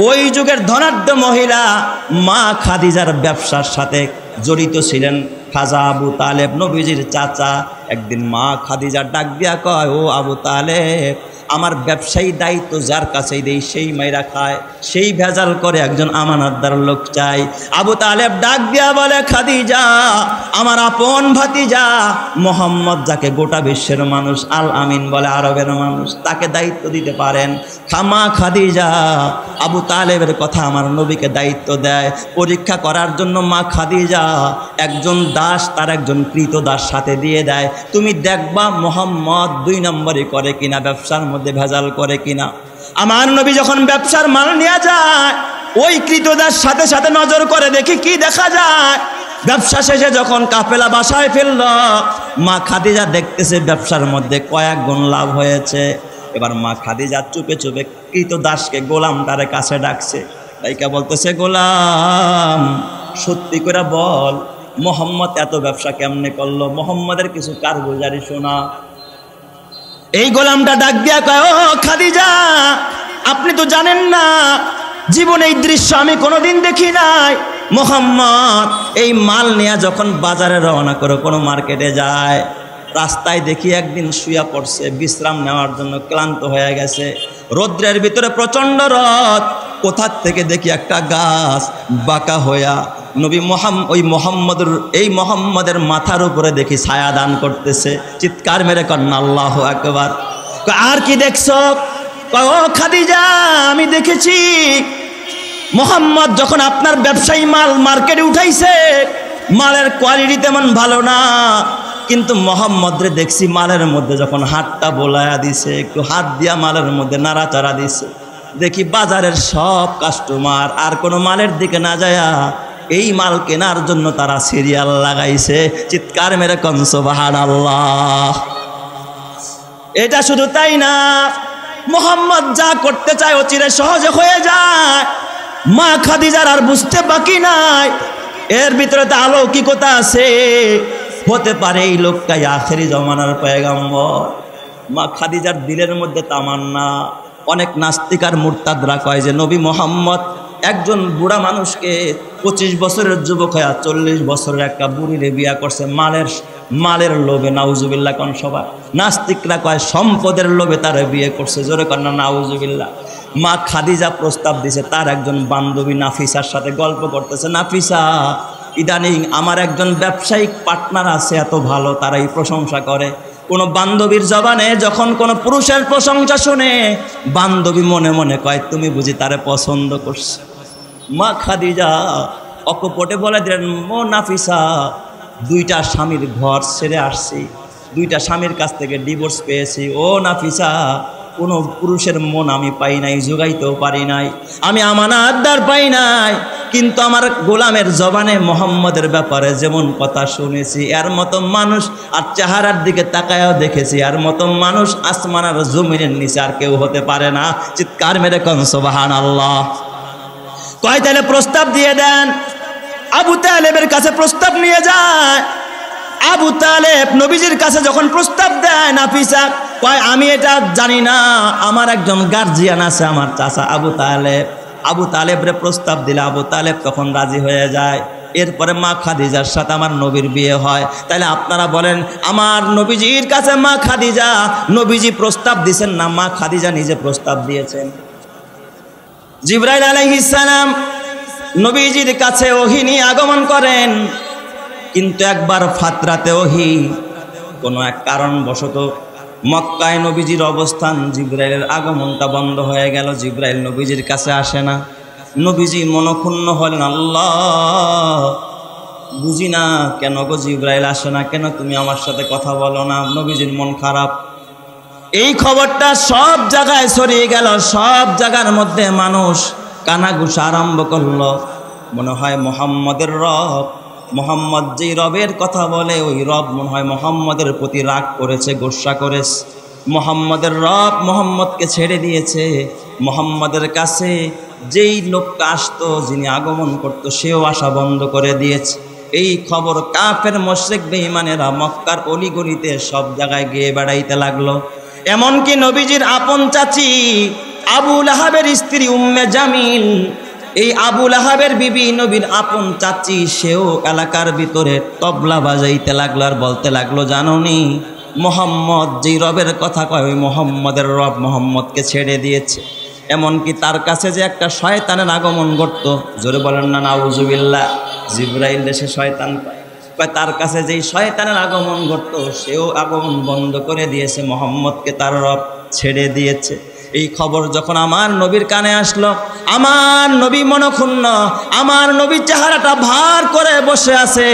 ওই যুগের ধনাঢ্য মহিলা মা খাদিজার ব্যবসার সাথে জড়িত ছিলেন খাজা আবু তালেব, নবীজির চাচা। একদিন মা খাদিজা ডাক দিয়া কয়, ও আবু তালেব, আমার ব্যবসায়ী দায়িত্ব যার কাছেই দেই সেই মাইরা খায়, সেই ভেজাল করে, একজন আমানতদার লোক চাই। আবু তালেব ডাক দিয়া বলে, খাদিজা, আমার আপন ভাতিজা মোহাম্মদ, যাকে গোটা বিশ্বের মানুষ আল আমিন বলে, আরবের মানুষ, তাকে দায়িত্ব দিতে পারেন। মা খাদিজা আবু তালেবের কথা আমার নবীকে দায়িত্ব দেয় পরীক্ষা করার জন্য। মা খাদিজা একজন দাস তার একজন কৃত দাস সাথে দিয়ে দেয়, তুমি দেখবা মোহাম্মদ 2 নম্বরই করে কিনা, ব্যবসার মধ্যে ভেজাল করে কিনা। আমার নবী যখন ব্যবসার মাল নিয়ে যায়, ওই কৃতদাস সাথে সাথে নজর করে দেখি কি দেখা যায়। ব্যবসা শেষে যখন কাফেলা বাসায় ফেলল, মা খাদিজা দেখতেছে ব্যবসার মধ্যে কয়েক গুণ লাভ হয়েছে। এবার মা খাদিজা চুপে চুপে কৃতদাসকে, গোলামটারে কাছে ডাকছে, তাইকা বলতেছে, গোলাম, সত্যি করে বল, মোহাম্মদ এত ব্যবসা কেমনে করলো, মোহাম্মদের কিছু কারগুজারি শোনা। এই গোলামটা ডাক দিয়া কয়, ও খাদিজা, আপনি তো জানেন না, জীবনে এই দৃশ্য আমি কোনোদিন দেখি নাই। মোহাম্মদ এই মাল নিয়ে যখন বাজারে রওনা করে কোনো মার্কেটে যায়, রাস্তায় দেখি একদিন শুয়া পড়ছে বিশ্রাম নেওয়ার জন্য, ক্লান্ত হয়ে গেছে, রৌদ্রের ভিতরে প্রচণ্ড রোদ। কোথার থেকে দেখি একটা গাছ বাঁকা হইয়া নবী মোহাম্মদের মাথার উপরে দেখি ছায়া দান করতেছে। চিৎকার মেরে কন্যা আল্লাহু আকবার। আর কি দেখছো? ও খাদিজা, আমি দেখেছি মোহাম্মদ যখন আপনার ব্যবসায়ী মাল মার্কেটে উঠাইছে, মালের কোয়ালিটি তেমন ভালো না, কিন্তু মোহাম্মদরে দেখছি মালের মধ্যে যখন হাতটা বোলায়া দিছে, একটু হাত দিয়া মালের মধ্যে নাড়াচাড়া দিছে, দেখি বাজারের সব কাস্টমার আর কোনো মালের দিকে না যায়া এই মাল কেনার জন্য তারা সিরিয়াল লাগাইছে। চিৎকার মেরে কোন সুবহানাল্লাহ। এটা শুধু তাই না, মোহাম্মদ যা করতে চায় ও চিরে সহজে হয়ে যায়। মা খাদিজার আর বুঝতে বাকি নাই, এর ভিতরে তো অলৌকিকতা আছে, হতে পারে এই লোকটাই আখেরি জমানার পয়গম্বর। মা খাদিজার দিলের মধ্যে তামান্না। অনেক নাস্তিক আর মুরতাদরা কয় যে নবী মোহাম্মদ একজন বুড়া মানুষকে 25 বছরের যুবক হয়ে 40 বছরের একটা বুড়িরে বিয়া করছে মালের লোভে। নাউজুবিল্লাহ কোন সবাই। নাস্তিকরা কয় সম্পদের লোভে তারা বিয়ে করছে। জোরে কর না নাউজুবিল্লাহ। মা খাদিজা প্রস্তাব দিছে, তার একজন বান্ধবী নাফিসার সাথে গল্প করতেছে, নাফিসা, ইদানিং আমার একজন ব্যবসায়িক পার্টনার আছে, এত ভালো, তারাই প্রশংসা করে। কোনো বান্ধবীর জবানে যখন কোনো পুরুষের প্রশংসা শুনে, বান্ধবী মনে মনে কয় তুমি বুঝি তারে পছন্দ করছে। মা খাদিজা অকপটে বলে দিলেন, ও নাফিসা, 2টা স্বামীর ঘর ছেড়ে আসছি, 2টা স্বামীর কাছ থেকে ডিভোর্স পেয়েছি। ও নাফিসা, কোনো পুরুষের মন আমি পাই নাই, জোগাইতেও পারি নাই, আমি আমানতদার পাই নাই, কিন্তু আমার গোলামের জবানে মোহাম্মদের ব্যাপারে যেমন কথা শুনেছি, এর মতো মানুষ আর চেহারার দিকে তাকায়ও দেখেছি, এর মতো মানুষ আসমান আর জমিনের নিচে আর কেউ হতে পারে না। চিৎকার মেরে কোন সুবহানাল্লাহ। কয় তাহলে প্রস্তাব দিয়ে দেন। আবু তালেবের কাছে প্রস্তাব নিয়ে যায়। আবু তালেব নবীজির কাছে যখন প্রস্তাব দেয়, নাফিসা কয় আমি এটা জানি না, আমার একজন গার্জিয়ান আছে, আমার চাচা আবু তালেব। আবু তালেবরে প্রস্তাব দিলে আবু তালেব তখন রাজি হয়ে যায়। এরপরে মা খাদিজার সাথে আমার নবীর বিয়ে হয়। তাহলে আপনারা বলেন, আমার নবীজির কাছে মা খাদিজা, নবীজি প্রস্তাব দিয়েছেন না মা খাদিজা নিজে প্রস্তাব দিয়েছেন? জিবরাইল আলাইহিস সালাম নবীজির কাছে ওহী নিয়ে আগমন করেন, কিন্তু একবার ফাতরাতে ওহী কোনো এক কারণবশত মক্কায় নবীজির অবস্থান, জিবরাইলের আগমনটা বন্ধ হয়ে গেল। জিবরাইল নবীজির কাছে আসে না। নবীজি মনক্ষুণ্ণ হলেন, আল্লাহ, বুঝি না কেন গো জিবরাইল আসে না, কেন তুমি আমার সাথে কথা বলো না। নবীজির মন খারাপ। এই খবরটা সব জায়গায় ছড়িয়ে গেল, সব জায়গার মধ্যে মানুষ কানাঘুষা আরম্ভ করলো। মনে হয় মোহাম্মদের রব, মোহাম্মদ যেই রবের কথা বলে ওই রব মনে হয় মোহাম্মদের প্রতি রাগ করেছে, গোসা করেছে। মোহাম্মদের রব মোহাম্মদকে ছেড়ে দিয়েছে। মোহাম্মদের কাছে যেই লোকটা আসতো, যিনি আগমন করতো, সেও আসা বন্ধ করে দিয়েছে। এই খবর কাফের মুশরিক বেঈমানেরা মক্কার অলিগলিতে সব জায়গায় গিয়ে বেড়াইতে লাগলো। এমনকি নবীজির আপন চাচি আবু লাহাবের স্ত্রী উম্মে জামিল, এই আবু লাহাবের বিবি নবীর আপন চাচি, সেও এলাকার ভিতরে তবলা বাজাইতে লাগলো আর বলতে লাগলো, জানোনি মোহাম্মদ যেই রবের কথা কয় ওই মোহাম্মদের রব মোহাম্মদকে ছেড়ে দিয়েছে। এমনকি তার কাছে যে একটা শয়তানের আগমন ঘটত, জোরে বলেন না নাউজুবিল্লাহ, জিবরাইল দেশে শয়তান কয়, তার কাছে যেই শয়তানের আগমন ঘটত সেও আগমন বন্ধ করে দিয়েছে, মোহাম্মদকে তার রব ছেড়ে দিয়েছে। এই খবর যখন আমার নবীর কানে আসলো, আমার নবী মনক্ষুণ্ণ, আমার নবীর চেহারাটা ভার করে বসে আছে,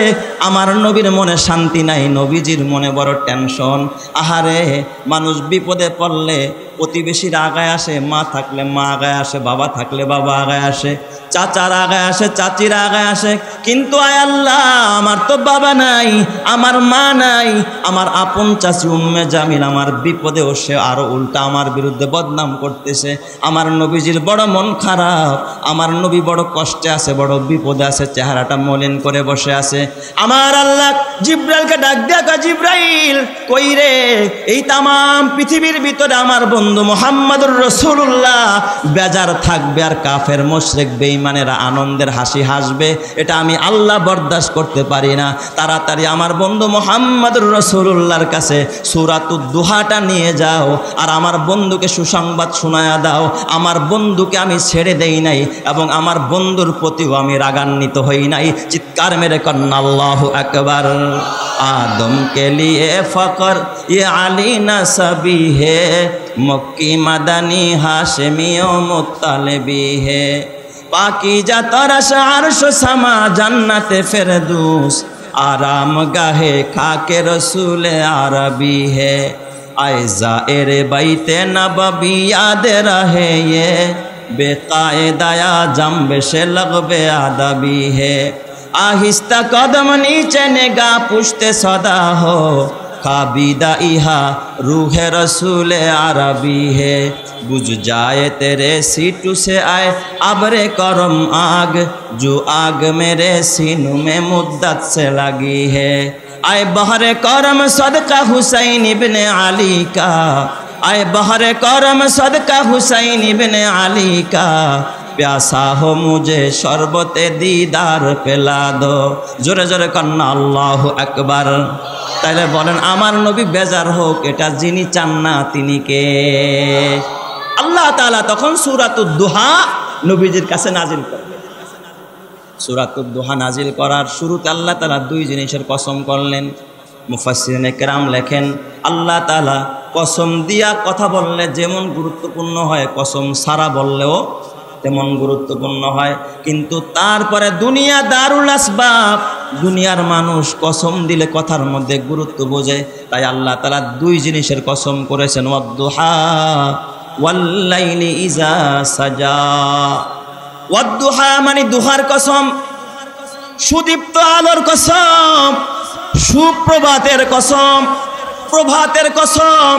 আমার নবীর মনে শান্তি নাই, নবীজির মনে বড় টেনশন। আহারে, মানুষ বিপদে পড়লে প্রতিবেশীরা আগায় আসে, মা থাকলে মা আগায় আসে, বাবা থাকলে বাবা আগায় আসে, চাচারা আগায় আসে, চাচিরা আগায় আসে, কিন্তু আয় আল্লাহ আমার তো বাবা নাই, আমার মা নাই, আমার আপন চাচি উম্মে জামিল আমার বিপদেও সে আরো উল্টা আমার বিরুদ্ধে বদনাম করতেছে। আমার নবীজির বড় মন খারাপ, আমার নবী বড় কষ্টে আছে, বড় বিপদে আছে, চেহারাটা মলিন করে বসে আছে। আমার আল্লাহ জিব্রাইলকে ডাক দেখা, জিব্রাইল কই রে? এই তামাম পৃথিবীর ভিতরে আমার বন্ধু মুহাম্মদুর রাসূলুল্লাহ বেজার থাকবে আর কাফের মুশরিক বেঈমানেরা আনন্দের হাসি হাসবে, এটা আমি আল্লাহ বরদাস্ত করতে পারি না। তাড়াতাড়ি আমার বন্ধু মুহাম্মদুর রাসূলুল্লাহর কাছে সূরাতুদ দুহাটা নিয়ে যাও আর আমার বন্ধুকে সুসংবাদ শোনায়া দাও, আমার বন্ধুকে আমি ছেড়ে দেই নাই এবং আমার বন্ধুর প্রতিও আমি রাগান্বিত হই নাই। চিৎকার মেরে কন্না আল্লাহু আকবার। आदम के लिए फ़क्र ये अली नसबी है, मक्की मदनी हाशमी व मुत्तलबी है, पाकीज़ा तरश अर्श समा जन्नत फिरदौस, आराम गाहे खाके रसूल अरबी है, आए ज़ाइर बैते नबवी याद रहे ये, बेकायदा जंब से लगबे अदबी है, आहिस्ता कदम नीचे निगाह पुश्ते सदा हो, खाबीदा इहा रूह रसूल अरबी है, बुझ जाए तेरे सीटू से आए अबरे करम आग, जो आग मेरे सीनू में मुद्दत से लगी है, आए बहरे करम सदका हुसैन इब्ने अली का, आए बहरे करम सदका हुसैन इब्ने अली का, प्यासा हो मुझे शरबते दीदार पिला दो। जोरे जोरे कन्ना अल्लाहु আকবার। তাইলে বলেন আমার নবী বেজার হোক, এটা যিনি চান না তিনি কে? আল্লাহ তাআলা তখন সূরাতুদ দুহা নবীজির কাছে নাজিল করলেন। সূরাতুদ দুহা নাজিল করার শুরুতে আল্লাহ তাআলা দুই জিনিসের কসম করলেন। মুফাসসিরিনে কেরাম লেখেন, আল্লাহ তাআলা কসম দিয়া কথা বললে যেমন গুরুত্বপূর্ণ হয়, কসম সারা বললেও তেমন গুরুত্বপূর্ণ হয়। কিন্তু তারপরে দুনিয়া দারুল আসবাব, দুনিয়ার মানুষ কসম দিলে কথার মধ্যে গুরুত্ব বোঝে, তাই আল্লাহ তাআলা দুই জিনিসের কসম করেছেন, ওয়াদ-দুহা ওয়াল-লাইলি ইজা সাজা। ওয়াদ-দুহা মানে দুহার কসম, সুদীপ্ত আলোর কসম, সুপ্রভাতের কসম, প্রভাতের কসম,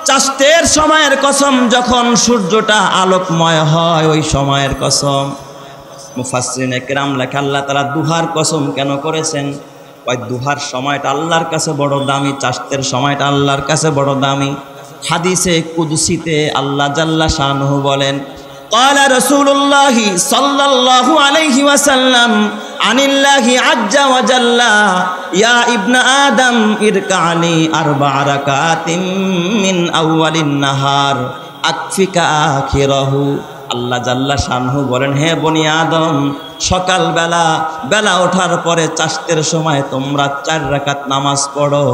চাষতের সময়ের কসম, যখন সূর্যটা আলোকময় হয় ওই সময়ের কসম। মুফাসসিরিনে কেরাম লেখে আল্লাহ তাআলা দুহার কসম কেন করেছেন? ওই দুহার সময়টা আল্লাহর কাছে বড় দামি, চাষতের সময়টা আল্লাহর কাছে বড় দামি। হাদিসে কুদসিতে আল্লাহ জাল্লা শানুহু বলেন, قال رسول الله صلى الله عليه وسلم عن الله عز وجل يا ابن آدم اركع لي 4 ركعات من أول النهار أكفك آخره। আল্লাহ জাল্লা শানহু বলেন, হে বনি আদম, সকাল বেলা ওঠার পরে চাষতের সময় তোমরা 4 রাকাত নামাজ পড়ো।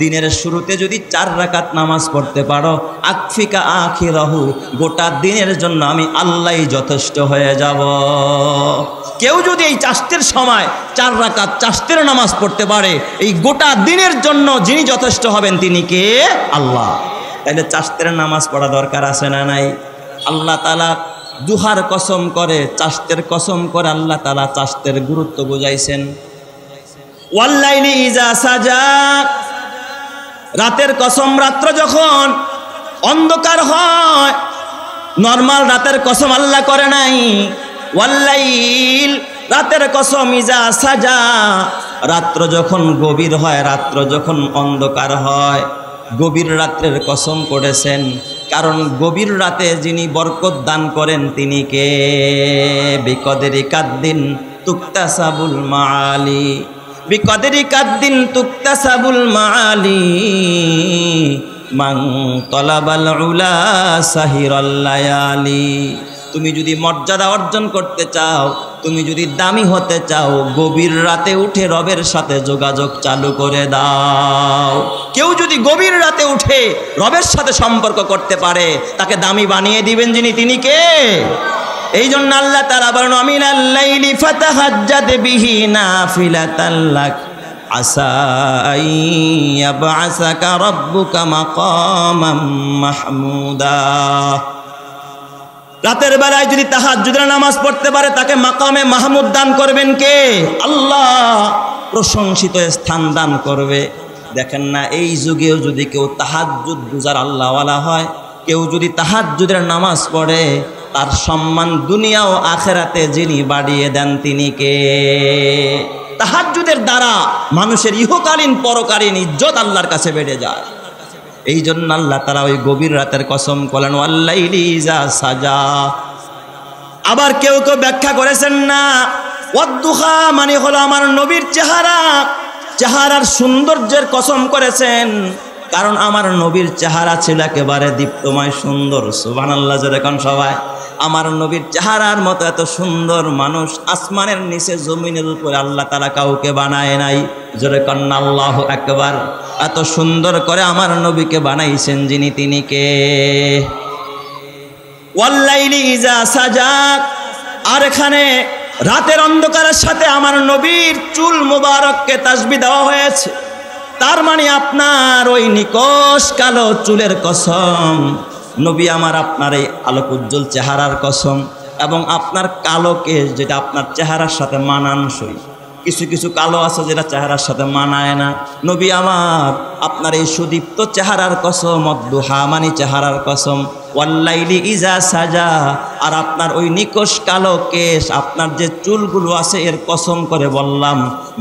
দিনের শুরুতে যদি 4 রাকাত নামাজ পড়তে পারো, আকফিকা আখিরাহু, গোটা দিনের জন্য আমি আল্লাহই যথেষ্ট হয়ে যাব। কেউ যদি এই চাষতের সময় 4 রাকাত চাষতের নামাজ পড়তে পারে, এই গোটা দিনের জন্য যিনি যথেষ্ট হবেন তিনি কে? আল্লাহ। তাহলে চাষতের নামাজ পড়া দরকার আছে না নাই? আল্লাহ তাআলা দুহার কসম করে, চাষতের কসম করে আল্লাহ তাআলা চাষতের গুরুত্ব বুঝাইছেন। ওয়াল্লাইলি ইজা সাজা, রাতের কসম, রাত্র যখন অন্ধকার হয়, নরমাল রাতের কসম আল্লাহ করে নাই। ওয়াল্লাইল, রাতের কসম, ইজা সাজা, রাত্র যখন গভীর হয়, রাত্র যখন অন্ধকার হয়, গভীর রাত্রের কসম করেছেন, কারণ গভীর রাতে যিনি বরকত দান করেন তিনি কে? বিকদরি কাদ্দিন তুকতাসাবুল মাআলি, বিকদরি কাদ্দিন তুকতাসাবুল মাআলি, মান তলাবাল উলা সাহিরাল লায়ালি। তুমি যদি মর্যাদা অর্জন করতে চাও, তুমি যদি দামি হতে চাও, গভীর রাতে উঠে রবের সাথে যোগাযোগ চালু করে দাও। কেউ যদি গভীর রাতে উঠে রবের সাথে সম্পর্ক করতে পারে, তাকে দামি বানিয়ে দিবেন যিনি, তিনি কে? এই জন্য আল্লাহ তাআলা বলেন, মিনাল লাইলি ফাতাহাজ্জাদ বিহি নাফিলাতাল লাক আসা আইয়াবআসাকা রাব্বুকা মাকামাম মাহমুদা। রাতের বেলায় যদি তাহাজ্জুদের নামাজ পড়তে পারে, তাকে মাকামে মাহমুদ দান করবেন কে? আল্লাহ প্রশংসিত স্থান দান করবে। দেখেন না, এই যুগেও যদি কেউ তাহাজ্জুদ গুজার আল্লাহওয়ালা হয়, কেউ যদি তাহাজ্জুদের নামাজ পড়ে, তার সম্মান দুনিয়া ও আখেরাতে যিনি বাড়িয়ে দেন তিনি কে? তাহাজ্জুদের দ্বারা মানুষের ইহকালীন পরকালীন ইজ্জত আল্লাহর কাছে বেড়ে যায়। এই জন্য আল্লাহ তাআলা ওই গভীর রাতের কসম করলেন, ওয়াল্লাইলি ইযা সাজা। আবার কেউ কেউ ব্যাখ্যা করেছেন না, ওয়াদ্দুহা মানে হলো আমার নবীর চেহারা, চেহারার সৌন্দর্যের কসম করেছেন, কারণ আমার নবীর চেহারা ছিল একেবারে দীপ্তময় সুন্দর। সুবহানাল্লাহ, যেরকম সবাই আমার নবীর চেহারার মতো এত সুন্দর মানুষ আসমানের নিচে জমিনের উপরে আল্লাহ তাআলা কাউকে বানায় নাই। যেরকম আল্লাহু আকবার। এত সুন্দর করে আমার নবীকে বানাইছেন যিনি, তিনি কে? ওয়াল্লাইলি ইযা সাজা। আর এখানে রাতের অন্ধকারের সাথে আমার নবীর চুল মুবারককে তাসবিহ দেওয়া হয়েছে। তার মানে আপনার ওই নিকশ কালো চুলের কসম, নবী আমার আপনার এই আলোক উজ্জ্বল চেহারার কসম, এবং আপনার কালো কেশ যেটা আপনার চেহারার সাথে মানানসই। কিছু কিছু কালো আছে যেটা চেহারার সাথে মানায় না। নবী আমার আপনার এই সুদীপ্ত চেহারার কসম, অদ্দুহা মানে চেহারার কসম, ওয়াল্লাইলি ইজা সাজা। আর আপনার ওই নিকশ কালো কেশ, আপনার যে চুলগুলো আছে এর কসম করে বললাম,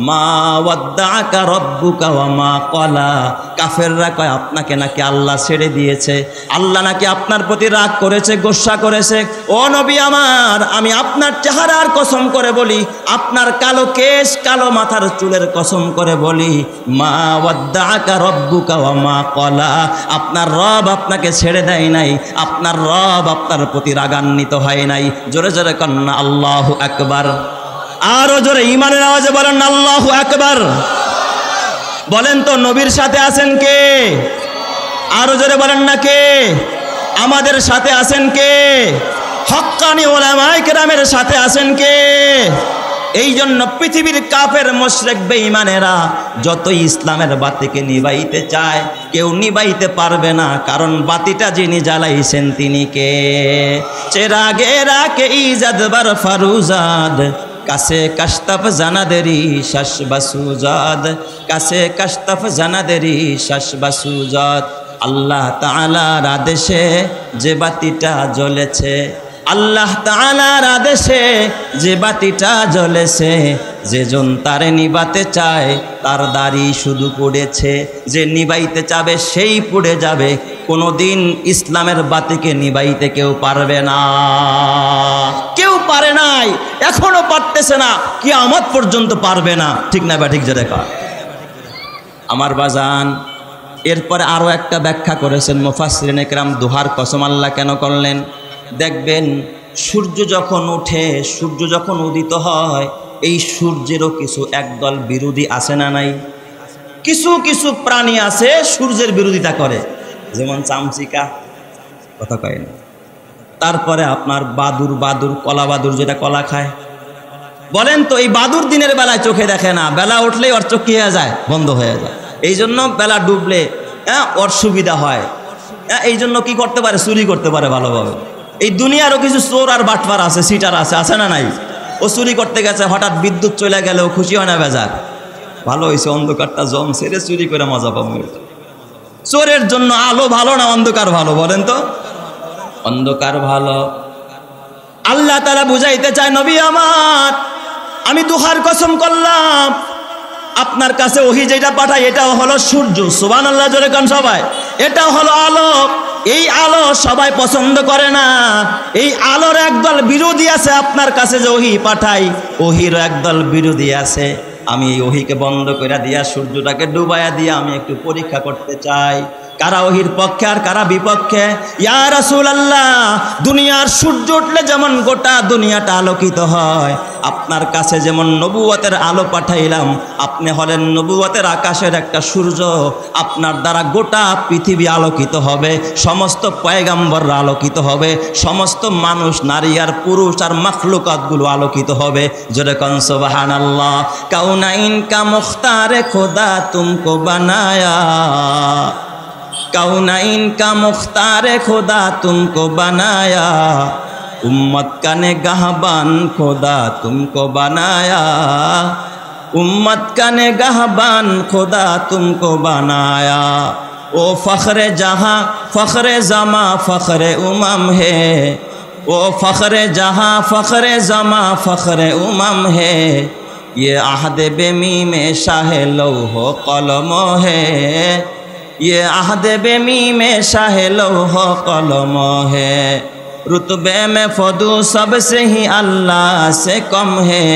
মা ওয়াদ্দাআকা রব্বুকা ওয়া মা ক্বালা। কাফেররা কয় আপনাকে নাকি আল্লাহ ছেড়ে দিয়েছে, আল্লাহ নাকি আপনার প্রতি রাগ করেছে, গোসা করেছে। ও নবী আমার, আমি আপনার চেহারার কসম করে বলি, আপনার কালো কেশ কালো মাথার চুলের কসম করে বলি, মা ওয়াদ্দাআকা রব্বুকা ওয়া মা ক্বালা। আপনার রব আপনাকে ছেড়ে দেয় নাই, আপনার রব আপনার প্রতি রাগান্বিত হয় নাই। জোরে জোরে কন্যা আল্লাহু আকবার। আরো জোরে ঈমানের আওয়াজে বলেন আল্লাহু আকবার। বলেন তো নবীর সাথে আছেন কে? আরো জোরে বলেন না কে? আমাদের সাথে আছেন কে? হক্কানি উলামায়ে কেরামের সাথে আছেন কে? এই জন্য পৃথিবীর কাফের মুশরিক বেঈমানেরা যতই ইসলামের বাতিকে নিভাইতে চায়, কেউ নিভাইতে পারবে না, কারণ বাতিটা যিনি জ্বালাইছেন তিনি কে? চেরাগে রাকে ইজাদ বার ফারুজাদ, কাছে কাশতাফ জানাদেরি শাসবাসুজাদ, কাছে কাশতাফ জানাদেরি শাসবাসুজাদ। আল্লাহ তাআলার আদেশে যে বাতিটা জ্বলেছে, আল্লাহ তাআলার আদেশে যে বাতিটা জ্বলেছে, যেজন তারে নিবাতে চায় তার দাড়ি শুধু পড়েছে, যে নিবাইতে চাবে সেই পুড়ে যাবে। কোনোদিন ইসলামের বাতিকে নিবাইতে কেউ পারবে না, কেউ পারে নাই, এখনো পারতেছে না, কিয়ামত পর্যন্ত পারবে না। ঠিক না বা ঠিক? যে দেখা আমার বাজান। এরপরে আরও একটা ব্যাখ্যা করেছেন মুফাসসিরিনে কেরাম, দুহার কসম আল্লাহ কেন করলেন? দেখবেন সূর্য যখন ওঠে, সূর্য যখন উদিত হয়, এই সূর্যেরও কিছু একদল বিরোধী আছে না নাই? কিছু কিছু প্রাণী আছে সূর্যের বিরোধিতা করে, যেমন চামচিকা, কথা কয় না। তারপরে আপনার বাদুর, বাদুর কলা বাদুর যেটা কলা খায়। বলেন তো এই বাদুর দিনের বেলায় চোখে দেখে না, বেলা উঠলেই ওর চোখ কি হয়ে যায়? বন্ধ হয়ে যায়। এই জন্য বেলা ডুবলে ওর সুবিধা হয়। এই জন্য কি করতে পারে? চুরি করতে পারে ভালোভাবে। এই দুনিয়ারও কিছু চোর আর বাটপার আছে, সিটার আছে, আছে না নাই? ও চুরি করতে গেছে, হঠাৎ বিদ্যুৎ চলে গেলেও খুশি হয় না বেজার? ভালো হয়েছে অন্ধকারটা জমছে রে, চুরি করে মজা পাবো। চোরের জন্য আলো ভালো না অন্ধকার ভালো? বলেন তো। অন্ধকার ভালো। আল্লাহ তাআলা বুঝাইতে চায়, নবী আমার, আমি দুহার কসম করলাম, আপনার কাছে ওহী যেটা পাঠায় এটাও হলো সূর্য, সুবহানাল্লাহ জোরে কান সবাই। এটাও হলো আলো। এই আলো সবাই পছন্দ করে না। এই আলোর একদল বিরোধী আছে। আপনার কাছে যে ওহী পাঠাই ওহীর একদল বিরোধী আছে। আমি এই ওহীকে বন্ধ করে দিয়া সূর্যটাকে ডুবাইয়া দিয়া আমি একটু পরীক্ষা করতে চাই কারা ওহীর পক্ষে আর কারা বিপক্ষে। ইয়া রাসূলুল্লাহ, দুনিয়ার সূর্য উঠলে যেমন গোটা দুনিয়াটা আলোকিত হয়, আপনার কাছে যেমন নবুয়তের আলো পাঠাইলাম, আপনি হলেন নবুয়তের আকাশের একটা সূর্য। আপনার দ্বারা গোটা পৃথিবী আলোকিত হবে, সমস্ত পয়গাম্বররা আলোকিত হবে, সমস্ত মানুষ, নারী আর পুরুষ আর মাখলুকাতগুলো আলোকিত হবে। জোরে কোন সুবহানাল্লাহ। কাউনাইন কা মুখতারে খোদা তুমকো বানায়া, काउनाइन का मुख्तार खुदा तुमको बनाया, उम्मत का निगहबान खुदा तुमको बनाया, उम्मत का निगहबान खुदा तुमको बनाया। ओ फ़ख्रे जहाँ फ़ख्रे ज़मा फ़ख्रे उमम है, ओ फ़ख्रे जहाँ फ़ख्रे ज़मा फ़ख्रे उमम है, ये आहद बेमी में शाह लौह कलम है, ये आहद बेमी में शाह लौह कलम है, रुतबे में फदू सबसे ही अल्लाह से कम है,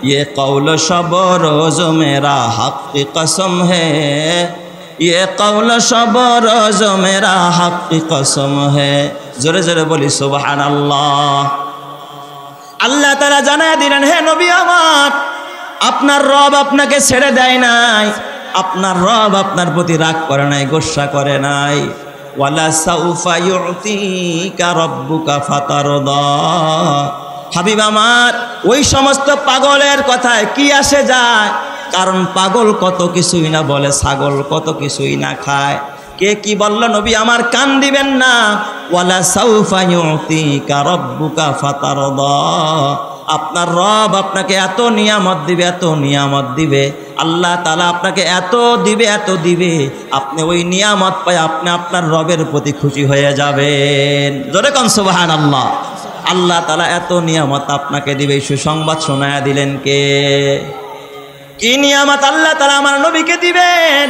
ये कौल शब रोज़ मेरा हक़ की कसम है, ये कौल शब रोज़ मेरा हक़ की कसम है। जोरे जोरे बोली सुबहानाल्लाह। अल्लाह ताला জানায় দিলেন, হে নবী আমার, আপনার রব আপনাকে ছেড়ে দেয় নাই, আপনার রব আপনার প্রতি রাগ করে নাই, গোসা করে নাই। ওয়ালা সাউফা ইউতিকা রাব্বুকা ফাতারদা। হাবিব আমার, ওই সমস্ত পাগলের কথায় কি আসে যায়? কারণ পাগল কত কিছুই না বলে, ছাগল কত কিছুই না খায়। কে কি বলল নবী আমার, কান দিবেন না। ওয়ালা সাউফা ইউতিকা রাব্বুকা ফাতারদা। আপনার রব আপনাকে এত নিয়ামত দিবে, এত নিয়ামত দিবে, আল্লাহ তাআলা আপনাকে এত দিবে, এত দিবে, আপনি ওই নিয়ামত পায় আপনি আপনার রবের প্রতি খুশি হয়ে যাবেন। জোরে কোন সুবহানাল্লাহ। আল্লাহ তাআলা এত নিয়ামত আপনাকে দিবে। সুসংবাদ শোনায়া দিলেন কে? কি নিয়ামত আল্লাহ তাআলা আমার নবীকে দিবেন?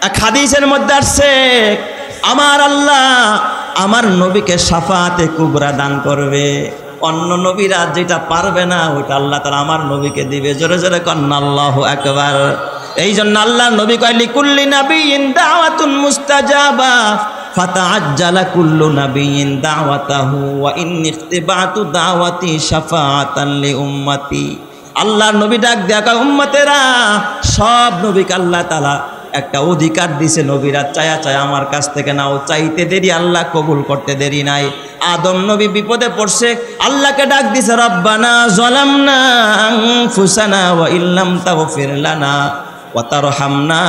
এক হাদিসের মধ্যে আসছে, আমার আল্লাহ আমার নবীকে শাফাআতে কুবরা দান করবে। অন্য নবীরা যেটা পারবে না ওইটা আল্লাহ তাআলা আমার নবীকে দিবে। জোরে জোরে কন্না আল্লাহু আকবার। এই জন্য আল্লাহ নবী কয়, লিকুল্লি নাবিয়্যিন দাওয়াতুন মুস্তাজাবা ফাতাআজ্জালা কুল্লু নাবিয়্যিন দাওয়াতাহু ওয়া ইন্নী ইখতিবাতু দাওয়াতি শাফাআতান লি উম্মতি। আল্লাহর নবী ডাক দেয়া কয়, উম্মতেরা, সব নবীকে আল্লাহ তাআলা একটা অধিকার দিছে, নবীরা চায়া চায়া আমার কাছ থেকে নাও। চাইতে দেরি, আল্লাহ কবুল করতে দেরি নাই। আদম নবী বিপদে পড়ছে, আল্লাহকে ডাক দিছে, রব্বানা যালামনা আনফুসানা ওয়া ইল্লাম তাগফির লানা ওয়া তারহামনা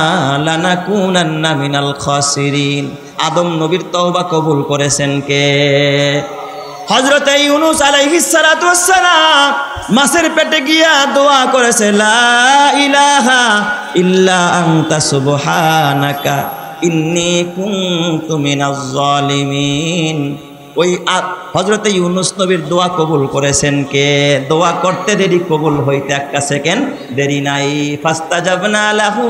লানাকুনান্না মিনাল খাসিরিন। আদম নবীর তওবা কবুল করেছেন কে? হযরত ইউনূস আলাইহিস সালাতু ওয়াস সালাম মাছের পেটে গিয়া দোয়া করেছে, লা ইলাহা ইল্লা আনতা সুবহানাকা ইন্নী কুনতু মিনাজ জালিমিন। ওই হযরত ইউনূস নবীর দোয়া কবুল করেছেন কে? দোয়া করতে দেরি, কবুল হইতে একটা সেকেন্ড দেরি নাই। ফাস্তাজাবনা লাহু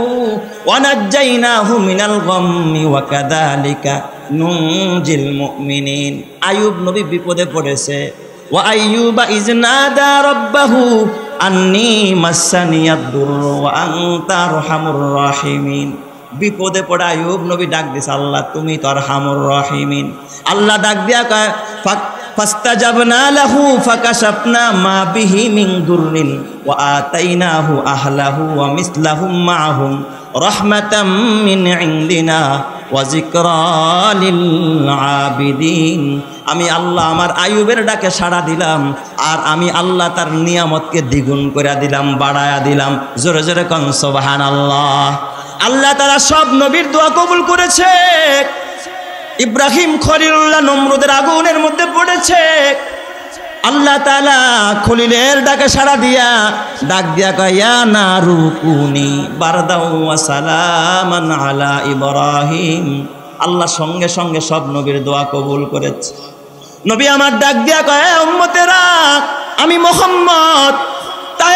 ওয়া নাজ্জাইনাহু মিনাল গাম্মি ওয়া কাযালিকা নুনজিল মুমিনিন। আইয়ুব নবী বিপদে পড়েছে, ওয়া আইয়ুবা ইয নাদা রাব্বাহু আন্নী মাসানিয়াদ দুররু ওয়া আনতা আরহামুর রাহিমিন। বিপদে পড়ে আইয়ুব নবী ডাক দিছে, আল্লাহ তুমি তো আরহামুর রাহিমিন। আল্লাহ ডাক দিয়া কয়, ফাস্তাজাবনা লাহু ফাকাশাফনা মা বিহি মিন দুররিন ওয়া আতাইনাহু আহলাহু ওয়া মিসলাহুম মাআহুম রাহমাতাম মিন ইনদিনা ওয়া যিকরা লিল আবিদিন। আমি আল্লাহ আমার আইয়ুবের ডাকে সাড়া দিলাম, আর আমি আল্লাহ তার নিয়ামতকে দ্বিগুণ করে দিলাম, বাড়ায়া দিলাম। জোরে জোরে কোন সুবহানাল্লাহ। আল্লাহ তাআলা সব নবীর দোয়া কবুল করেছে। ইব্রাহিম খলিলুল্লাহ নমরুদের আগুনের মধ্যে পড়েছে, আল্লাহ তাআলা খলিলের ডাকে সাড়া দিয়া ডাক দিয়া কয়, ইয়া নারু কুনি বারদাও ওয়া সালামান আলা ইব্রাহিম। আল্লাহ সঙ্গে সঙ্গে সব নবীর দোয়া কবুল করেছে। নবী আমার ডাক দিয়া কয়, উম্মতেরা, আমি মুহাম্মদ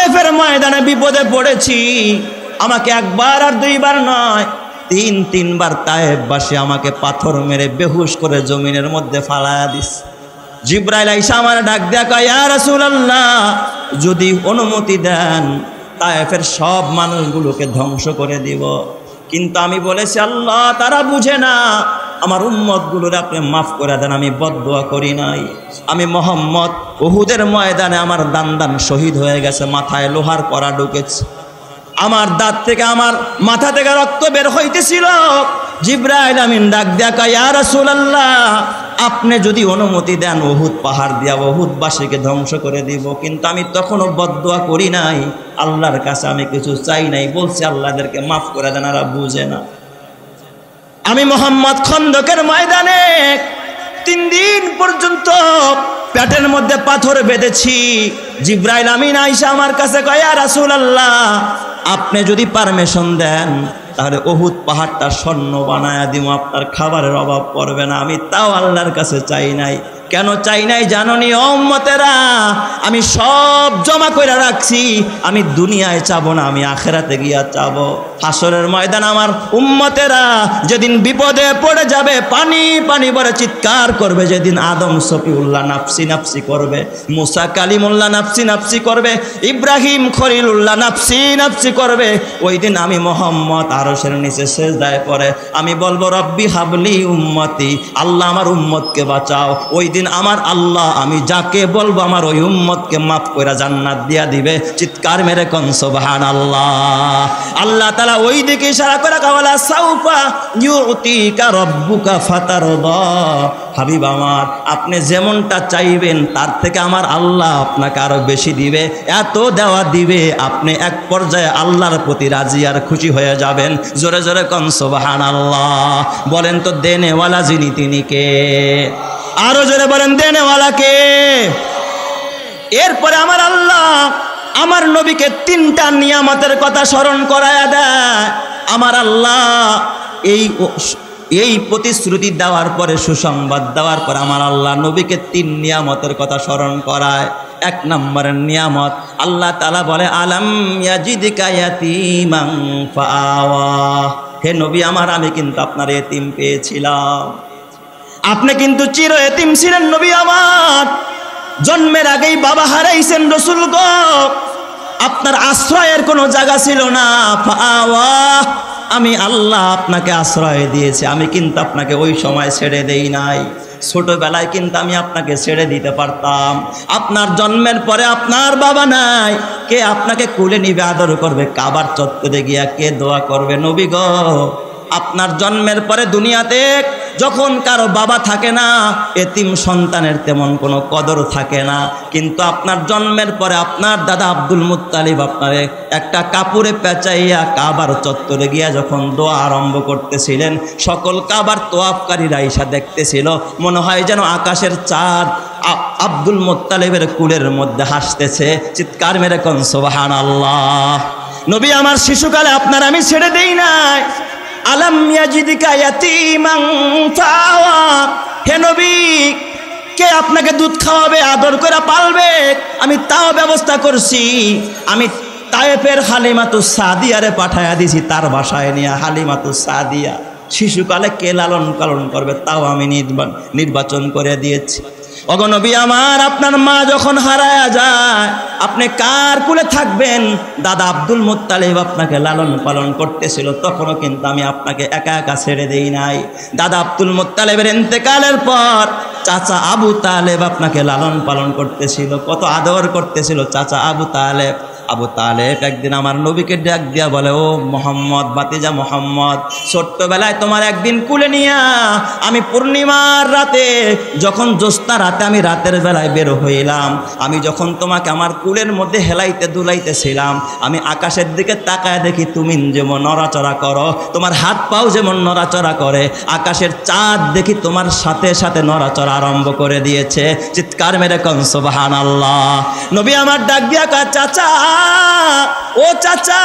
তায়েফের ময়দানে বিপদে পড়েছি, আমাকে একবার আর দুইবার নয়, তিনবার তায়েফবাসী আমাকে পাথর মেরে বেহুশ করে জমিনের মধ্যে ফালায়া দিস। জিব্রাইল আইসা আমার ডাক দেয়া কয়, ইয়া রাসূলুল্লাহ, যদি অনুমতি দেন তায়েফের সব মানুষগুলোকে ধ্বংস করে দিব। কিন্তু আমি বলেছি, আল্লাহ তারা বুঝে না, আমার উম্মতগুলোর আপনি মাফ করে দেন, আমি বদদুয়া করি নাই। আমি মুহাম্মদ উহুদের ময়দানে আমার দান শহীদ হয়ে গেছে, মাথায় লোহার কড়া ঢুকেছে, আমার দাঁত থেকে আমার মাথা থেকে রক্ত বের হইতেছিল। জিব্রাইল আমিন ডাক দেয়া কয়, ইয়া রাসূলুল্লাহ, আপনি যদি অনুমতি দেন উহুদ পাহাড় দিয়া উহুদবাসীকে ধ্বংস করে দিব। কিন্তু আমি তখনও বদদুয়া করি নাই, আল্লাহর কাছে আমি কিছু চাই নাই, বলছি আল্লাহদেরকে মাফ করে দেন, আর বুঝে না। আমি মুহাম্মদ খন্দকের ময়দানে 3 দিন পর্যন্ত পেটের মধ্যে পাথর বেঁধেছি। জিব্রাইল আমিন আইসা আমার কাছে কয়, ইয়া রাসূলুল্লাহ, আপনি যদি পারমিশন দেন তাহলে উহুদ পাহাড়টা স্বর্ণ বানায়া দিব, আপনার খাবারের অভাব পড়বে না। আমি তাও আল্লাহর কাছে চাই নাই। কেন চাই নাই জাননি ও উম্মতেরা? আমি সব জমা করে রাখছি, আমি দুনিয়ায় চাবো না, আমি আখিরাতে গিয়া চাবো। হাসরের ময়দান আমার উম্মতেরা যেদিন বিপদে পড়ে যাবে, পানি পানি বলে চিৎকার করবে, যেদিন আদম সফিউল্লাহ নাফসি নাফসি করবে, মুসা কালিমুল্লাহ নাফসি নাফসি করবে, ইব্রাহিম খলিলুল্লাহ নাফসি নাফসি করবে, ওই দিন আমি মুহাম্মদ আরশের নিচে সিজদায় পড়ে আমি বলবো, রব্বি হাবলি উম্মতি, আল্লাহ আমার উম্মতকে বাঁচাও। ওই দিন আমার আল্লাহ আমি যাকে বলবো আমার ওই উম্মতকে মাফ করে জান্নাত দিয়া দিবে। চিৎকার মেরে কোন সুবহানাল্লাহ। আল্লাহ তাআলা ওই দিকে ইশারা করে কাওয়ালা সাউফা ইউতিকা রব্বুকা ফাতারদা, হাবিব আমার আপনি যেমনটা চাইবেন তার থেকে আমার আল্লাহ আপনাকে আরো বেশি দিবে, এত দেওয়া দিবে আপনি এক পর্যায়ে আল্লাহর প্রতি রাজি আর খুশি হয়ে যাবেন। জোরে জোরে কোন সুবহানাল্লাহ। বলেন তো দেনেওয়ালা যিনি তিনি কে? আরো জোরে বলেন দেনেওয়ালা কে? এরপরে আমার আল্লাহ আমার নবীকে 3টা নিয়ামতের কথা স্মরণ করায়া দেয়। আমার আল্লাহ এই প্রতিশ্রুতি দেওয়ার পরে, সুসংবাদ দেওয়ার পর আমার আল্লাহ নবীকে 3 নিয়ামতের কথা স্মরণ করায়। 1 নম্বরের নিয়ামত আল্লাহ তাআলা বলে, আলাম ইয়াজিদকা ইয়াতীমান ফাআওয়া, হে নবী আমার আমি কিন্তু আপনার এতিম পেয়েছিলাম, আপনি কিন্তু চির এতিম ছিলেন নবী আমার, জন্মের আগেই বাবা হারাইছেন রাসূল গো, আপনার আশ্রয়ের কোনো জায়গা ছিল না। ফাআওয়া, আমি আল্লাহ আপনাকে আশ্রয় দিয়েছি, আমি কিন্তু আপনাকে ওই সময় ছেড়ে দেই নাই। ছোটবেলায় কিন্তু আমি আপনাকে ছেড়ে দিতে পারতাম। আপনার জন্মের পরে আপনার বাবা নাই, কে আপনাকে কুলে নিবে, আদর করবে? কাবার চত্বরে গিয়া কে দোয়া করবে? নবী গো, আপনার জন্মের পরে দুনিয়াতে যখন কারো বাবা থাকে না, এতিম সন্তানের তেমন কোনো কদর থাকে না। কিন্তু আপনার জন্মের পরে আপনার দাদা আব্দুল মুত্তালিব আপনারে একটা কাপড়ে পেঁচাইয়া কাবার চত্বরে গিয়া যখন দোয়া আরম্ভ করতেছিলেন, সকল কাবার তোয়াফকারীরা আইসা দেখতেছিল, মনে হয় যেন আকাশের চাঁদ আব্দুল মুত্তালিবের কুলের মধ্যে হাসতেছে। চিৎকার মেরে কোন সুবহানাল্লাহ। নবী আমার শিশুকালে আপনার আমি ছেড়ে দেই নাই। আলাম ইয়াজিদকা ইয়াতীমান ফাআওয়া, হে নবী কে আপনাকে দুধ খাওয়াবে, আদর করে পালবে, আমি তাও ব্যবস্থা করছি। আমি তায়েফের হালিমাতুস সাদিয়ারে পাঠায়া দিছি, তার বাসায় নিয়ে হালিমাতুস সাদিয়া শিশুকালে কে লালন পালন করবে তাও আমি নির্বাচন করে দিয়েছি। ওগো নবী আমার, আপনার মা যখন হারায়া যায় আপনি কার কুলে থাকবেন? দাদা আব্দুল মুত্তালিব আপনাকে লালন পালন করতেছিল, তখনও কিন্তু আমি আপনাকে একা একা ছেড়ে দেই নাই। দাদা আব্দুল মুত্তালিবের ইন্তেকালের পর চাচা আবু তালেব আপনাকে লালন পালন করতেছিল, কত আদর করতেছিল চাচা আবু তালেব। আবু তালেব একদিন আমার নবীকে ডাক দিয়া বলে, ও মোহাম্মদ, বাতিজা মোহাম্মদ, ছোট্টবেলায় তোমার একদিন কুলে নিয়া আমি পূর্ণিমার রাতে, যখন জ্যোৎস্না রাতে আমি রাতের বেলায় বের হইলাম, আমি যখন তোমাকে আমার কুলের মধ্যে হেলাইতে দুলাইতেছিলাম, আমি আকাশের দিকে তাকায় দেখি তুমি যেমন নড়াচড়া করো, তোমার হাত পাও যেমন নড়াচড়া করে, আকাশের চাঁদ দেখি তোমার সাথে সাথে নড়াচড়া আরম্ভ করে দিয়েছে। চিৎকার মেরে কোন সুবহানাল্লাহ। নবী আমার ডাক দিয়া কয়, চাচা ও চাচা,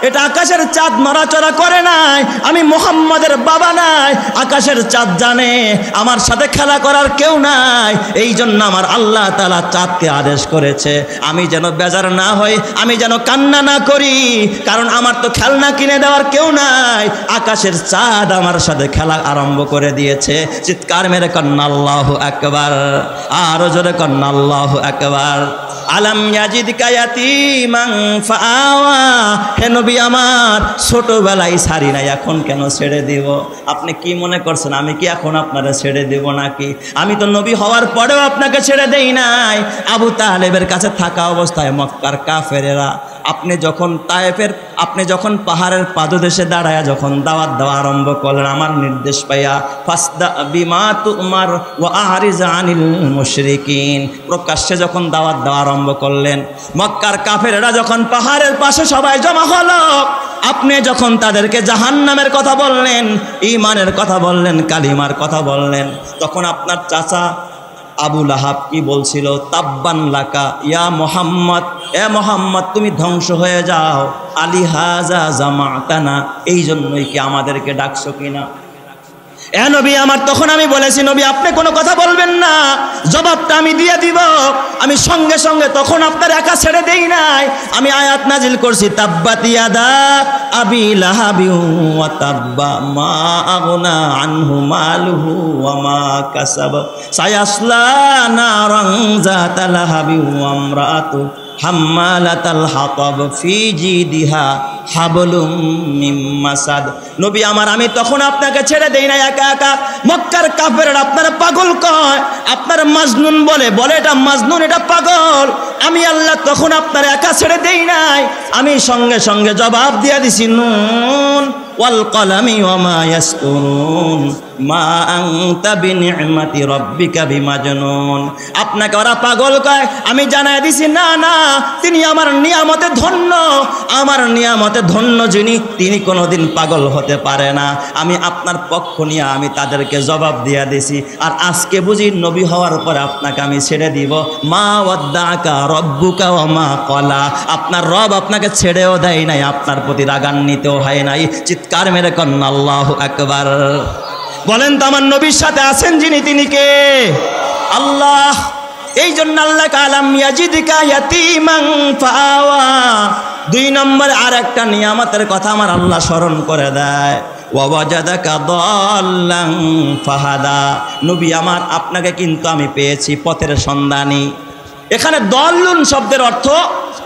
এটা আকাশের চাঁদ নড়াচড়া করে নাই, আমি মুহাম্মাদের বাবা নাই, আকাশের চাঁদ জানে আমার সাথে খেলা করার কেউ নাই, এই জন্য আমার আল্লাহ তাআলা চাঁদকে আদেশ করেছে আমি যেন বেজার না হই, আমি যেন কান্না না করি, কারণ আমার তো খেলনা কিনে দেওয়ার কেউ নাই, আকাশের চাঁদ আমার সাথে খেলা আরম্ভ করে দিয়েছে। চিৎকার মেরে কন্না আল্লাহু আকবার, আরো জোরে কন্না আল্লাহু আকবার। আলাম ইয়াজিদকা ইয়াতীমান ফাআওয়া, হে নবী আমার ছোটবেলায় ছাড়ি নাই, এখন কেন ছেড়ে দিব? আপনি কি মনে করছেন আমি কি এখন আপনারা ছেড়ে দেব নাকি? আমি তো নবী হওয়ার পরেও আপনাকে ছেড়ে দেই নাই। আবু তালেবের কাছে থাকা অবস্থায় মক্কার কাফেরেরা, আপনি যখন তায়েফের, আপনি যখন পাহাড়ের পাদদেশে দাঁড়ায়া যখন দাওয়াত দেওয়া আরম্ভ করলেন আমার নির্দেশ পাইয়া, ফাসদা বিমা তুমার ওয়া আরিজ আনিল মুশরিকিন, প্রকাশ্যে যখন দাওয়াত দেওয়া আরম্ভ করলেন, মক্কার কাফেরেরা যখন পাহাড়ের পাশে সবাই জমা হলো, আপনি যখন তাদেরকে জাহান্নামের কথা বললেন, ঈমানের কথা বললেন, কালিমার কথা বললেন, তখন আপনার চাচা আবু লাহাব কি বলছিল? তাব্বান লাকা ইয়া মুহাম্মদ, এ মুহাম্মদ তুমি ধ্বংস হয়ে যাও, আলী হাজা জামাতানা, এই জন্যই কি আমাদেরকে ডাকছো কিনা? এ নবী আমার, তখন আমি বলেছি নবী আপনি কোনো কথা বলবেন না, জবাবটা আমি দিয়ে দিব। আমি সঙ্গে সঙ্গে তখন আপনার একা ছেড়ে দেই নাই, আমি আয়াত নাজিল করছি, তাব্বাত ইয়াদা আবি লাহাবি ওয়া তাব্বা মা আগনা আনহু মালুহু ওয়া মা কাসাব সায়াসলা নারান যাতা লাহাবি ওয়া আমরাতু হাম্মালাতাল হাতাব ফি জিদিহা হাবলুম মিন মাসাদ। নবী আমার, আমি তখন আপনাকে ছেড়ে দেই না একা একা। মক্কার কাফেররা আপনারা পাগল কয়, আপনার মাজনুন বলে এটা মাজনুন, এটা পাগল। আমি আল্লাহ তখন আপনার একা ছেড়ে দেই নাই, আমি সঙ্গে সঙ্গে জবাব দিয়ে দিছি, নুন ওয়াল কলামি ওয়া মা ইয়াসতুরুন মা আনতা বিনি'মাতি রাব্বিকা বিমাজনুন। আপনাকে ওরা পাগল কয়, আমি জানাই দিছি না না, তিনি আমার নিয়ামতে ধন্য, আমার নিয়ামতে ধন্য যিনি, তিনি কোনোদিন পাগল হতে পারে না। আমি আপনার পক্ষ নিয়ে আমি তাদেরকে জবাব দিয়ে দিছি। আর আজকে বুঝি নবী হওয়ার পরে আপনাকে আমি ছেড়ে দিব? মা ওয়াদ্দাকা রব্বুকা ওয়া মা ক্বালা, আপনার রব আপনাকে ছেড়েও দেয় নাই, আপনার প্রতি রাগান্বিতও হয় নাই। চিৎকার মেরে কন্না আল্লাহু আকবার। বলেন তো আমার নবীর সাথে আছেন যিনি, তিনি কে? আল্লাহ। এই জন্য আল্লাহ আলাম ইয়াজিদকা ইয়াতীমান ফাআওয়া, 2 নম্বর আর একটা নিয়ামতের কথা আমার আল্লাহ স্মরণ করে দেয়, ওয়া ওয়াজাদাকা দাল্লান ফাহাদা। নবী আমার, আপনাকে কিন্তু আমি পেয়েছি পথের সন্ধানী। এখানে দল্লুন শব্দের অর্থ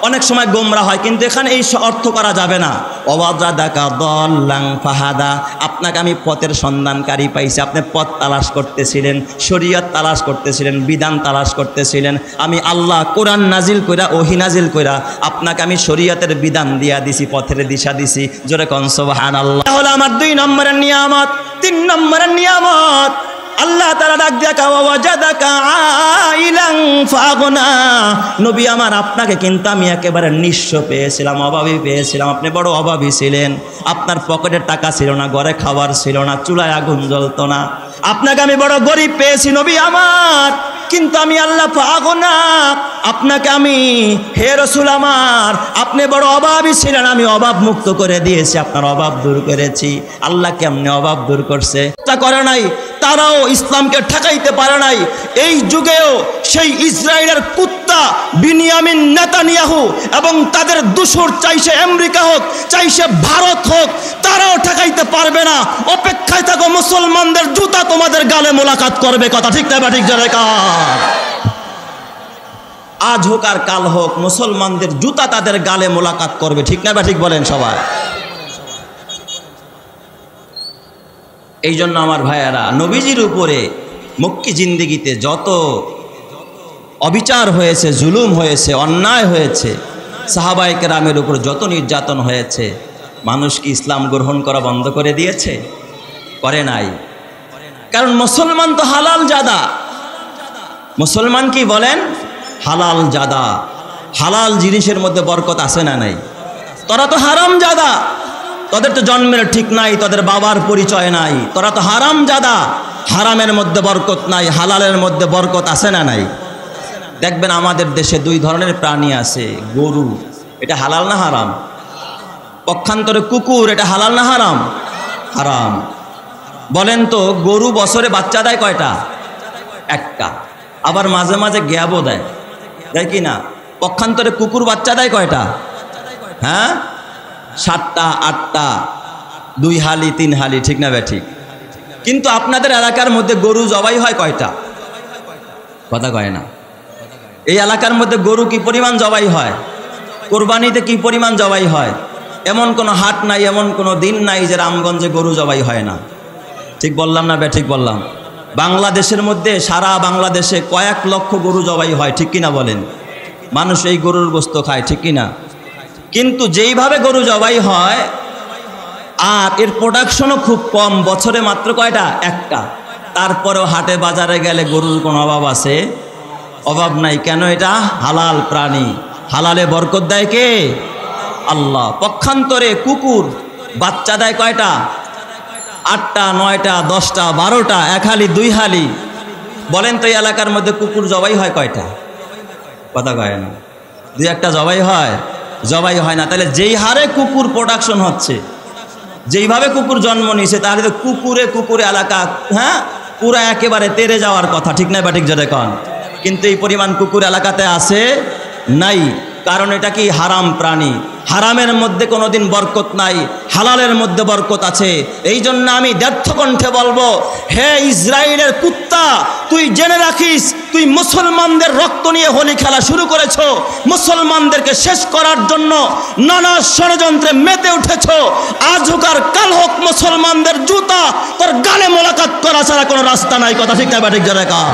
অনেক সময় গোমরা হয়, কিন্তু এখানে এই অর্থ করা যাবে না। ওয়াজাদাকা দাল্লান ফাহাদা, আপনাকে আমি পথের সন্ধানকারী পাইছি। আপনি পথ তালাশ করতেছিলেন, শরীয়ত তালাশ করতেছিলেন, বিধান তালাশ করতেছিলেন, আমি আল্লাহ কোরআন নাজিল কইরা, ওহী নাজিল কইরা আপনাকে আমি শরীয়তের বিধান দিয়া দিছি, পথের দিশা দিছি। জোরে কোন সুবহানাল্লাহ। তাহলে আমার 2 নম্বরের নিয়ামত। 3 নম্বরের নিয়ামত, আল্লাহ তাআলা ডাক দেখা, ওয়াজাদাকা আইলান ফাগনা। নবী আমার, আপনাকে কিন্তু আমি একেবারে নিঃস্ব পেয়েছিলাম, অভাবী পেয়েছিলাম। আপনি বড় অভাবী ছিলেন, আপনার পকেটে টাকা ছিল না, ঘরে খাবার ছিল না, চুলায় আগুন জ্বলতো না। আপনাকে আমি বড় গরিব পেয়েছি নবী আমার, কিন্তু আমি আল্লাহ ফাগনা, আপনাকে আমি, হে রাসূল আমার, আপনি বড় অভাবী ছিলেন, আমি অভাব মুক্ত করে দিয়েছি, আপনার অভাব দূর করেছি। আল্লাহ কেমনে অভাব দূর করছে? তা করে নাই, তারাও ইসলামকে ঠেকাইতে পারে নাই। এই যুগেও সেই ইসরায়েলের কুত্তা বিনিয়ামিন নেতানিয়াহু এবং তাদের দোসর, চাইছে আমেরিকা হোক, চাইছে ভারত হোক, তারাও ঠেকাইতে পারবে না। অপেক্ষায় থাকো, মুসলমানদের জুতা তোমাদের গালে মোলাকাত করবে। কথা ঠিক না? ঠিক জোরে কার? আজ হোক আর কাল হোক, মুসলমানদের জুতা তাদের গালে মোলাকাত করবে। ঠিক না? ঠিক বলেন সবাই। এই জন্য আমার ভাইয়ারা, নবীজির উপরে মক্কি জিন্দেগিতে যত অবিচার হয়েছে, জুলুম হয়েছে, অন্যায় হয়েছে, সাহাবায়ে কেরামের উপর যত নির্যাতন হয়েছে, মানুষ কি ইসলাম গ্রহণ করা বন্ধ করে দিয়েছে? করে নাই। কারণ মুসলমান তো হালাল জাদা। মুসলমান কি বলেন? হালাল জাদা। হালাল জিনিসের মধ্যে বরকত আছে না নাই? তোরা তো হারাম জাদা, তোদের তো জন্মের ঠিক নাই, তোদের বাবার পরিচয় নাই, তোরা তো হারাম জাদা। হারামের মধ্যে বরকত নাই, হালালের মধ্যে বরকত আছে না নাই? দেখবেন আমাদের দেশে 2 ধরনের প্রাণী আছে। গরু, এটা হালাল না হারাম? পক্ষান্তরে কুকুর, এটা হালাল না হারাম? হারাম। বলেন তো, গরু বছরে বাচ্চা দেয় কয়টা? একটা। আবার মাঝে মাঝে গ্যাবও দেয়, দেয় কি না? পক্ষান্তরে কুকুর বাচ্চা দেয় কয়টা? হ্যাঁ, 7টা 8টা, 2 হালি 3 হালি, ঠিক না ঠিক? কিন্তু আপনাদের এলাকার মধ্যে গরু জবাই হয় কয়টা? কথা কয় না। এই এলাকার মধ্যে গরু কি পরিমাণ জবাই হয়? কোরবানিতে কি পরিমাণ জবাই হয়? এমন কোনো হাট নাই, এমন কোনো দিন নাই যে রামগঞ্জে গরু জবাই হয় না। ঠিক বললাম না ঠিক বললাম? বাংলাদেশের মধ্যে, সারা বাংলাদেশে কয়েক লক্ষ গরু জবাই হয়, ঠিক কিনা বলেন? মানুষ এই গরুর গোশত খায়, ঠিক কিনা? কিন্তু যেইভাবে গরু জবাই হয় আর এর প্রোডাকশনও খুব কম, বছরে মাত্র কয়টা? একটা। তারপরেও হাটে বাজারে গেলে গরুর কোনো অভাব আছে? অভাব নাই। কেন? এটা হালাল প্রাণী। হালালে বরকত দেয় কে? আল্লাহ। পক্ষান্তরে কুকুর বাচ্চা দেয় কয়টা? 8টা 9টা 10টা 12টা, 1 হালি 2 হালি। বলেন তো এই এলাকার মধ্যে কুকুর জবাই হয় কয়টা? কথা কয় না। 2-1টা জবাই হয়? জবাই হয় না। তাহলে যেই হারে কুকুর প্রোডাকশন হচ্ছে, যেইভাবে কুকুর জন্ম নিয়েছে, তাহলে তো কুকুরে এলাকা, হ্যাঁ, পুরা একেবারে তেরে যাওয়ার কথা, ঠিক না ঠিক জোরে কন? কিন্তু এই পরিমাণ কুকুর এলাকাতে আছে নাই। কারণ এটা কি? হারাম প্রাণী। হারামের মধ্যে কোনোদিন বরকত নাই, হালালের মধ্যে বরকত আছে। এই জন্য আমি ব্যর্থ কণ্ঠে বলবো, হে ইসরায়েলের কুত্তা, তুই জেনে রাখিস, তুই মুসলমানদের রক্ত নিয়ে হোলি খেলা শুরু করেছ, মুসলমানদেরকে শেষ করার জন্য নানা ষড়যন্ত্রে মেতে উঠেছ। আজ হোক আর কাল হোক মুসলমানদের জুতা তোর গালে মোলাকাত করা ছাড়া কোনো রাস্তা নাই। কথা ঠিক না ঠিক জোরে কর?